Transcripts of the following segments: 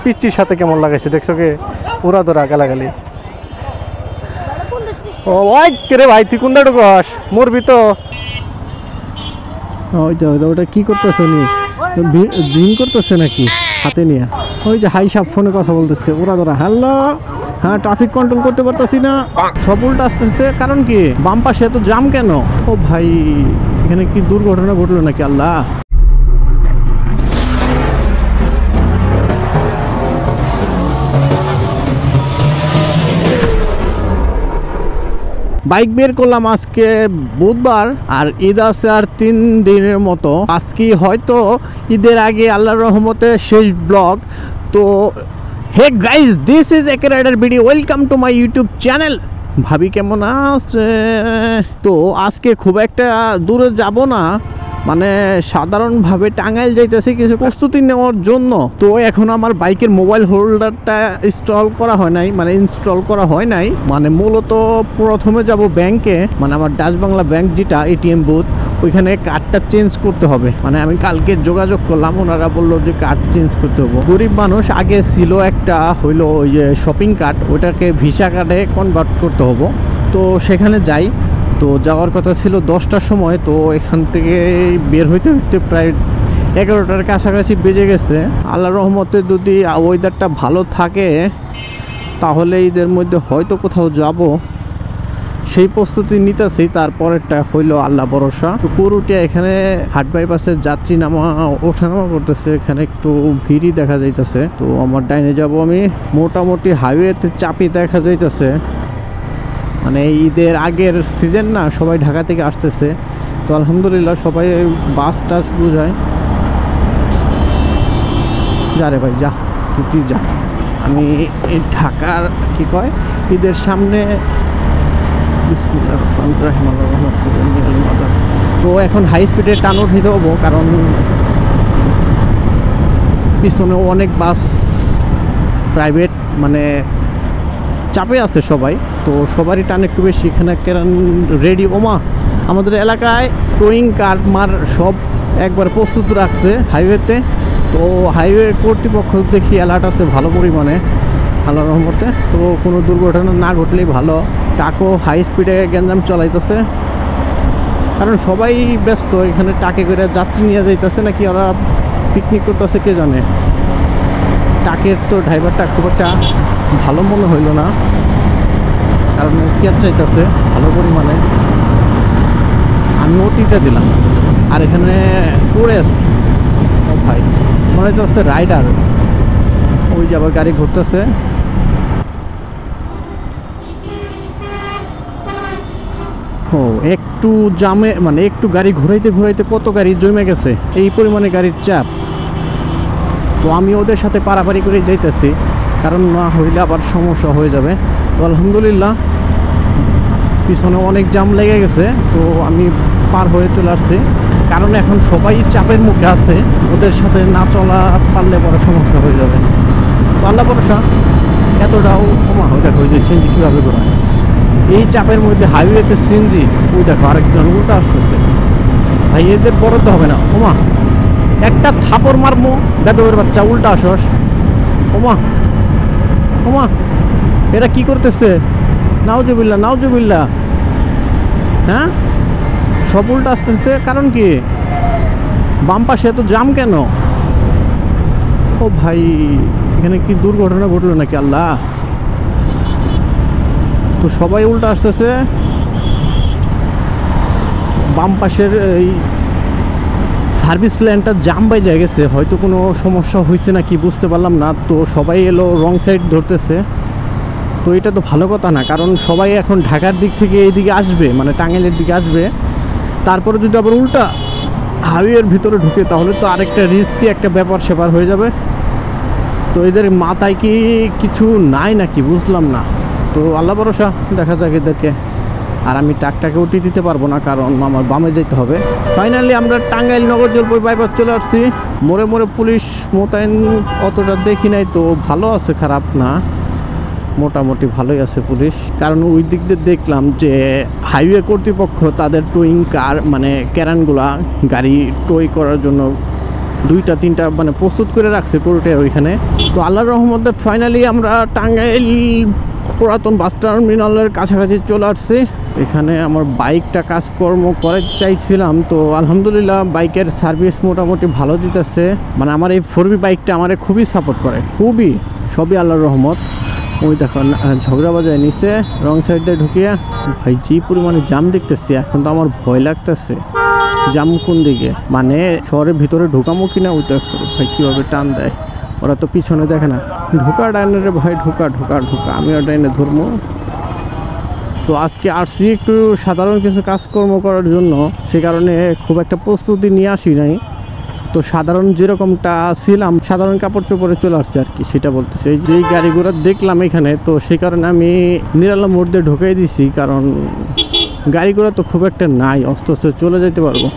পিচ্চির সাথে কেমন লাগাইছে দেখছো কে ওরা ধরা গালাগালি। ও ওই রে ভাই তুই কোনটা ঢুকস মরবি তো। ওটা কি করতেছে নি জিম করতেছে নাকি হাতে নিয়ে? ওই যে হাই সাপ ফোনে কথা বলতেছে ওরা ধরা। হ্যালো হ্যাঁ ট্রাফিক কন্ট্রোল করতে পারতাছি না, সব উল্টা আসতেছে কারণ কি বাম পাশে এত জাম কেন? ও ভাই এখানে কি দুর্ঘটনা ঘটলো নাকি? আল্লাহ। বাইক বের করলাম আজকে বুধবার, আর ঈদ আছে আর 3 দিনের মতো। আজকে হয়তো ঈদের আগে আল্লাহর রহমতে শেষ ব্লগ। তো hey guys, this is AK rider video, welcome to my YouTube channel. ভাবি কেমন আছে? তো আজকে খুব একটা দূরে যাব না, মানে সাধারণভাবে টাঙ্গাইল যাইতেছি কিছু প্রস্তুতি নেওয়ার জন্য। তো এখন আমার বাইকের মোবাইল হোল্ডারটা ইনস্টল করা হয় নাই, মানে মূলত প্রথমে যাব ব্যাংকে, মানে আমার ডাচ বাংলা ব্যাংক যেটা এটিএম বুথ, ওইখানে কার্ডটা চেঞ্জ করতে হবে। মানে আমি কালকে যোগাযোগ করলাম, ওনারা বললো যে কার্ড চেঞ্জ করতে হবে। গরিব মানুষ আগে ছিল একটা হইলো ওই যে শপিং কার্ড, ওইটাকে ভিসা কার্ডে কনভার্ট করতে হবে। তো সেখানে যাই। তো যাওয়ার কথা ছিল 10টার সময়, তো এখান থেকে বের হইতে হইতে প্রায় 11টার কাছাকাছি বেজে গেছে। আল্লাহর রহমতে যদি ওয়েদারটা ভালো থাকে তাহলে ঈদের মধ্যে হয়তো কোথাও যাব, সেই প্রস্তুতি নিতেছি। তারপরেরটা হইলো আল্লাহ ভরসা। তো কুরুটিয়া এখানে হাট বাইপাসের যাত্রী ওঠানামা করতেছে, এখানে একটু ভিড়ই দেখা যাইতেছে। তো আমার ডাইনে যাব আমি, মোটামুটি হাইওয়েতে চাপি দেখা যাইতেছে। মানে ঈদের আগের সিজন না, সবাই ঢাকা থেকে আসতেছে। তো আলহামদুলিল্লাহ সবাই বাস টাস বুঝায়। যা রে ভাই যা, তুই যা। আমি এই ঢাকার কি কয় ঈদের সামনে তো এখন হাই স্পিডে টান উঠাইতে হবো, কারণ পিছনে অনেক বাস প্রাইভেট মানে চাপে আছে সবাই। তো সবারই টান একটু বেশি। এখানে কেরান রেডি ওমা, আমাদের এলাকায় টোয়িং কার সব একবার প্রস্তুত রাখছে হাইওয়েতে। তো হাইওয়ে কর্তৃপক্ষ দেখি অ্যালার্ট আছে ভালো পরিমাণে আল্লাহর রহমতে। তো কোনো দুর্ঘটনা না ঘটলেই ভালো। ট্রাকও হাই স্পিডে গ্যাঞ্জাম চালাইতেছে, কারণ সবাই ব্যস্ত। এখানে ট্রাকে করে যাত্রী নিয়ে যাইতেছে নাকি ওরা পিকনিক করতেছে কে জানে। ট্রাকের তো ড্রাইভারটা খুব একটা ভালো মনে হইল না, কারণ কেয়ার চাইতেছে ভালো পরিমাণে। আমি ওটিতে দিলাম, আর এখানে টুরিস্ট ভাই মনে হচ্ছে রাইডার, ওই যে আবার গাড়ি ঘুরতেছে। ও একটু জামে, মানে একটু গাড়ি ঘুরাইতে ঘুরাইতে কত গাড়ি জমে গেছে, এই পরিমাণে গাড়ির চাপ। তো আমি ওদের সাথে পারাপারি করে যাইতেছি, কারণ না হইলে আবার সমস্যা হয়ে যাবে। তো আলহামদুলিল্লাহ পিছনে অনেক জাম লেগে গেছে, তো আমি পার হয়ে চলে আসছি। কারণ এখন সবাই চাপের মুখে আছে, ওদের সাথে না চলা পারলে বড় সমস্যা হয়ে যাবে। তো আল্লাহ ভরসা, এতটাও কমা হয়ে দেখো ওই যে সিএনজি কীভাবে ঘোরায় এই চাপের মধ্যে হাইওয়েতে। সিএনজি ওই দেখো আরেকজন উল্টা আসতেছে। ভাই এদের বরাদ্দ হবে না। ওমা একটা থাপড় মারমো, বেদবের বাচ্চা উল্টা আসস। ওমা ওমা এরা কি করতেছে? নাউজুবিল্লাহ নাউজুবিল্লাহ। হ্যাঁ সব উল্টা আসতেছে, কারণ কি বাম পাশে এত জাম কেন? ও ভাই এখানে কি দুর্ঘটনা ঘটলো নাকি? আল্লাহ। তো সবাই উল্টা আসতেছে। বাম পাশের এই সার্ভিস লেনটা জাম বাইজা গেছে, হয়তো কোনো সমস্যা হয়েছে নাকি বুঝতে পারলাম না। তো সবাই এলো রং সাইড ধরতেছে। তো এটা তো ভালো কথা না, কারণ সবাই এখন ঢাকার দিক থেকে এইদিকে আসবে, মানে টাঙ্গাইলের দিকে আসবে। তারপরে যদি আবার উল্টা হাইওয়ের ভিতরে ঢুকে তাহলে তো আরেকটা রিস্কি একটা ব্যাপার সেপার হয়ে যাবে। তো এদের মাথায় কি কিছু নাই নাকি বুঝলাম না। তো আল্লাহ ভরসা, দেখা যাক এদেরকে। আর আমি ট্রাকটাকে উঠিয়ে দিতে পারবো না, কারণ আমার বামে যেতে হবে। ফাইনালি আমরা টাঙ্গাইল নগর জলপাই বাইপাস চলে আসছি। মোড়ে মোড়ে পুলিশ মোতায়েন অতটা দেখি নাই, তো ভালো আছে, খারাপ না, মোটামুটি ভালোই আছে পুলিশ। কারণ ওই দিক দিয়ে দেখলাম যে হাইওয়ে কর্তৃপক্ষ তাদের টোয়িং কার মানে ক্যারানগুলা গাড়ি টোই করার জন্য 2টা 3টা মানে প্রস্তুত করে রাখছে কোর্টের ওইখানে। তো আল্লাহর রহমতে ফাইনালি আমরা টাঙ্গাইল পুরাতন বাস টার্মিনালের কাছাকাছি চলে আসছি। এখানে আমার বাইকটা কাজকর্ম করে চাইছিলাম, তো আলহামদুলিল্লাহ বাইকের সার্ভিস মোটামুটি ভালো দিতেছে। মানে আমার এই 4B বাইকটা আমারে খুবই সাপোর্ট করে, খুবই, সবই আল্লাহর রহমত। ওই দেখো ঝগড়া বাজায় নিচে রং সাইড দিয়ে ঢুকিয়ে ভাই যে পরিমাণে জাম দেখতেছি, এখন তো আমার ভয় লাগতেছে। জাম কোন দিকে, মানে শহরের ভিতরে ঢোকামো কিনা ওই তো ভাই কীভাবে টান দেয়, ওরা তো পিছনে দেখে না। ঢোকা ডাইনে রে ভাই, ঢোকা ঢোকা ঢোকা, আমিও ডাইনে ধরবো। তো আজকে আসছি একটু সাধারণ কিছু কাজকর্ম করার জন্য, সে কারণে খুব একটা প্রস্তুতি নিয়ে আসি নাই। তো সাধারণ যেরকমটা ছিলাম সাধারণ কাপড় চোপড়ে চলে আসছে আর কি, সেটা বলতেছে। যেই গাড়িগুলো দেখলাম এখানে, তো সেই কারণে আমি নিরালা মোড় দিয়ে ঢুকাই দিছি, কারণ গাড়িগুলো তো খুব একটা নাই, আস্তে আস্তে চলে যেতে পারবো।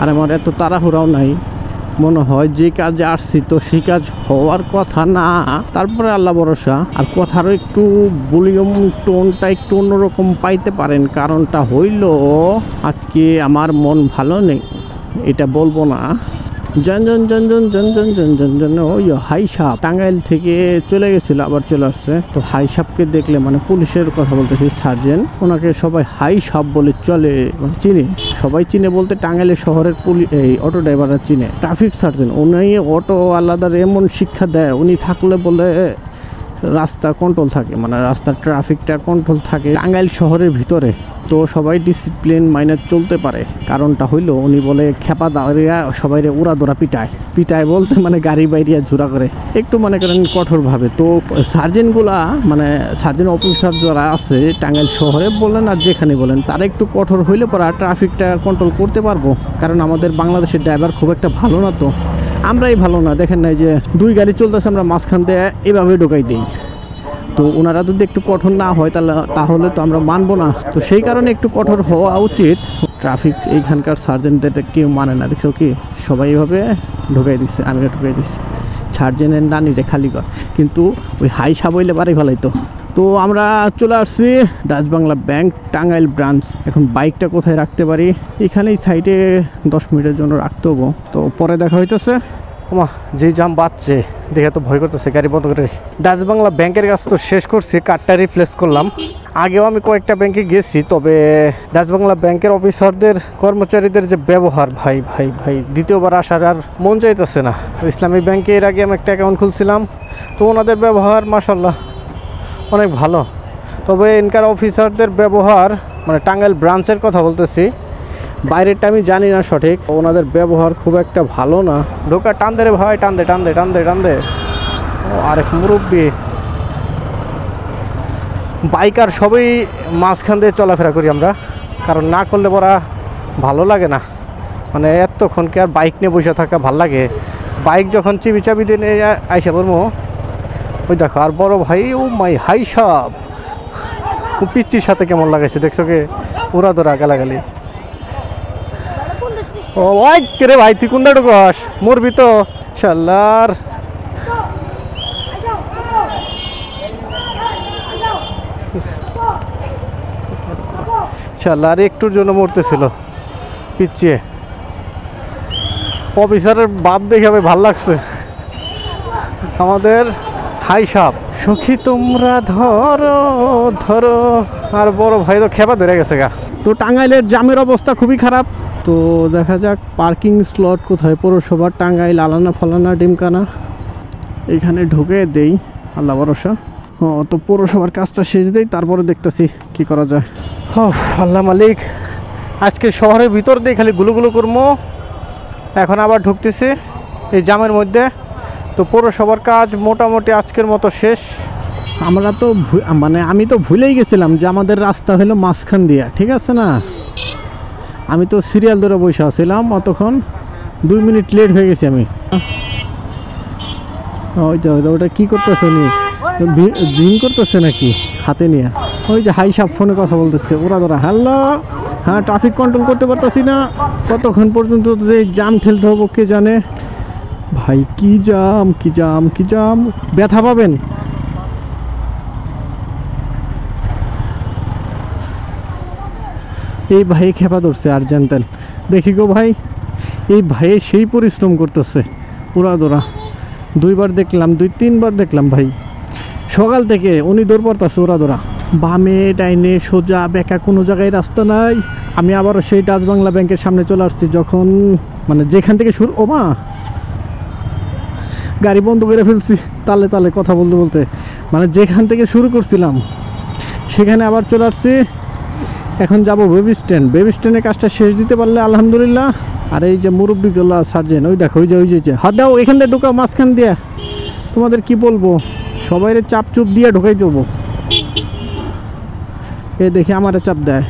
আর আমার এত তাড়াহুড়াও নাই, মনে হয় যে কাজে আসছি তো সেই কাজ হওয়ার কথা না, তারপরে আল্লাহ ভরসা। আর কথারও একটু ভলিউম টোনটা একটু অন্যরকম পাইতে পারেন, কারণটা হইল আজকে আমার মন ভালো নেই, এটা বলবো না। জনজন জনজন জনজন জনজন জন ওই হাই সাপ টাঙ্গাইল থেকে চলে গেছিল, আবার চলে আসছে। তো হাই সাপকে দেখলে, মানে পুলিশের কথা বলতেছি, সার্জেন্ট, ওনাকে সবাই হাই সাপ বলে চলে, মানে চিনে, সবাই চিনে বলতে টাঙ্গাইলের শহরের এই অটো ড্রাইভাররা চিনে। ট্রাফিক সার্জেন্ট, উনি অটো আলাদা এমন শিক্ষা দেয়, উনি থাকলে বলে রাস্তা কন্ট্রোল থাকে, মানে রাস্তার ট্রাফিকটা কন্ট্রোল থাকে টাঙ্গাইল শহরের ভিতরে। তো সবাই ডিসিপ্লিন মাইনে চলতে পারে, কারণটা হইল উনি বলে খেপা দাঁড়িয়া সবাই উড়া দৌড়া পিটায় বলতে মানে গাড়ি বাইরিয়া ঝুরা করে, একটু মনে করেন কঠোরভাবে। তো সার্জেন্টগুলা, মানে সার্জেন্ট অফিসার যারা আছে টাঙ্গাইল শহরে বলেন আর যেখানে বলেন, তারা একটু কঠোর হইলে পরে ট্রাফিকটা কন্ট্রোল করতে পারবো। কারণ আমাদের বাংলাদেশের ড্রাইভার খুব একটা ভালো না, তো আমরাই ভালো না। দেখেন নাই যে দুই গাড়ি চলতেছে, আমরা মাঝখান দিয়ে এভাবে ঢোকাই দিই। তো ওনারা যদি একটু কঠোর না হয় তাহলে তো আমরা মানবো না। তো সেই কারণে একটু কঠোর হওয়া উচিত। ট্রাফিক এইখানকার সার্জেন্টদের কেউ মানে না, দেখছো কি সবাই এইভাবে ঢুকাই দিচ্ছে, আমিও ঢুকাই দিচ্ছি। সার্জেন্টের নানিরে খালি কর, কিন্তু ওই হাই সাবইলে বাড়ি ভালোই। তো আমরা চলে আসছি Dutch Bangla bank Tangail branch. এখন বাইকটা কোথায় রাখতে পারি, এখানেই সাইডে 10 মিনিটের জন্য রাখতে হবো। তো পরে দেখা হইতেছে। ওমা যে জাম বাজছে দেখে তো ভয় করতেছে, গাড়ি বন্ধ করে। ডাচ বাংলা ব্যাংকের কাজ তো শেষ করছি, কার্ডটা রিপ্লেস করলাম। আগেও আমি কয়েকটা ব্যাংকে গেছি, তবে ডাচ বাংলা ব্যাংকের অফিসারদের কর্মচারীদের যে ব্যবহার, ভাই ভাই ভাই, দ্বিতীয়বার আসার আর মন চাইতেছে না। ইসলামী ব্যাংকে এর আগে আমি একটা অ্যাকাউন্ট খুলছিলাম, তো ওনাদের ব্যবহার মাশাল্লাহ অনেক ভালো। তবে এনকার অফিসারদের ব্যবহার, মানে টাঙ্গাইল ব্রাঞ্চের কথা বলতেছি, বাইরেরটা আমি জানি না সঠিক, ওনাদের ব্যবহার খুব একটা ভালো না। ঢোকা টান দে রে ভাই, টান দে টান দে টান দে টান দে। ও আরেক মুরব্বী। বাইকার সবই মাঝখান দিয়ে চলাফেরা করি আমরা, কারণ না করলে পরা ভালো লাগে না। মানে এতক্ষণকে আর বাইক নিয়ে বসে থাকা ভাল লাগে। বাইক যখন চিবি চাবি দিয়ে আইসা পড়বো, ওই দেখো আর বড় ভাই, ও মাই হাই সাপ, ও পিচ্চির সাথে কেমন লাগাইছে দেখছো কে, ওরা ধরা গালাগালি। ও ওই রে ভাই, তুই কোনটা ঢুকাস, মরবি তো শালার। শালার একটুর জন্য মরতেছিল পিচ্ছিয়ে। অফিসারের বাপ দেখে ভাই ভাল লাগছে। আমাদের হাই সাপ, সখী তোমরা ধরো ধরো, আর বড় ভাই তো খেপা ধরে গেছে গা। তো টাঙ্গাইলের জামের অবস্থা খুবই খারাপ। তো দেখা যাক পার্কিং স্লট কোথায়, পৌরসভা টাঙ্গাইল আলানা ফালানা ডিমকানা, এখানে ঢুকে দেই আল্লাহ ভরসা। তো পৌরসভার কাজটা শেষ দেই, তারপরে দেখতেছি কি করা যায়। আল্লাহ মালিক, আজকে শহরের ভিতর দিয়ে খালি গুলো করবো। এখন আবার ঢুকতেছি এই জামের মধ্যে। তো পৌরসভার কাজ মোটামুটি আজকের মতো শেষ। আমরা তো মানে আমি তো ভুলেই গেছিলাম যে আমাদের রাস্তা হলো মাঝখান দিয়া, ঠিক আছে না। আমি তো সিরিয়াল ধরে বসে আছিলাম, অতক্ষণ 2 মিনিট লেট হয়ে গেছি আমি। ওই যে ওটা কী করতেছে নি, জিম করতেছে নাকি হাতে নিয়ে। ওই যে হাই সাপ ফোনে কথা বলতেছে, ওরা ধরা। হ্যালো, হ্যাঁ ট্রাফিক কন্ট্রোল করতে পারতাছি না, কতক্ষণ পর্যন্ত যে জাম ঠেলতে হবো কে জানে। ভাই কি জাম কি জাম কি জাম, ব্যথা পাবেন। এই ভাই খেপা ধরছে আর জানতেন, দেখি গো ভাই, এই ভাইয়ে সেই পরিশ্রম করতেছে পুরা দোরা। 2বার দেখলাম, 2-3বার দেখলাম ভাই। সকাল থেকে উনি দৌড় পড়তেছে ওরা দৌড়া, বামে ডাইনে সোজা বেঁকা, কোনো জায়গায় রাস্তা নাই। আমি আবারও সেই ডাচ বাংলা ব্যাংকের সামনে চলে আসছি, যখন মানে যেখান থেকে শুরু, ও মা, গাড়ি বন্ধ করে ফেলছি তালে তালে কথা বলতে বলতে। মানে যেখান থেকে শুরু করছিলাম সেখানে আবার চলে আসছি। এখন যাব বেবি স্ট্যান্ড। বেবি স্ট্যান্ডের কাজটা শেষ দিতে পারলে আলহামদুলিল্লাহ। আর এই যে মুরব্বীগুলো সার্জেন, ওই দেখো, ওই যে হাত দাও, এখান দিয়ে ঢোকাও মাঝখান দিয়ে। তোমাদের কি বলবো, সবাইরে চাপ চুপ দিয়ে ঢোকাই দেবো। এ দেখি আমারে চাপ দেয়।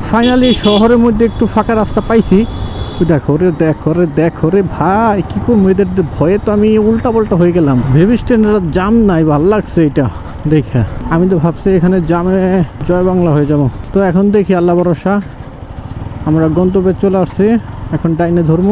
ফাইনালি শহরের মধ্যে একটু ফাঁকা রাস্তা পাইছি। দেখো রে ভাই, কি করবো এদের ভয়ে তো আমি উল্টা পাল্টা হয়ে গেলাম। বেবি স্ট্যান্ডের জাম নাই, ভাল লাগছে এটা দেখে। আমি তো ভাবছি এখানে জামে জয় বাংলা হয়ে যাব। তো এখন দেখি আল্লাহ ভরসা, আমরা গন্তব্যে চলে আসছি। এখন ডাইনে ধর্ম।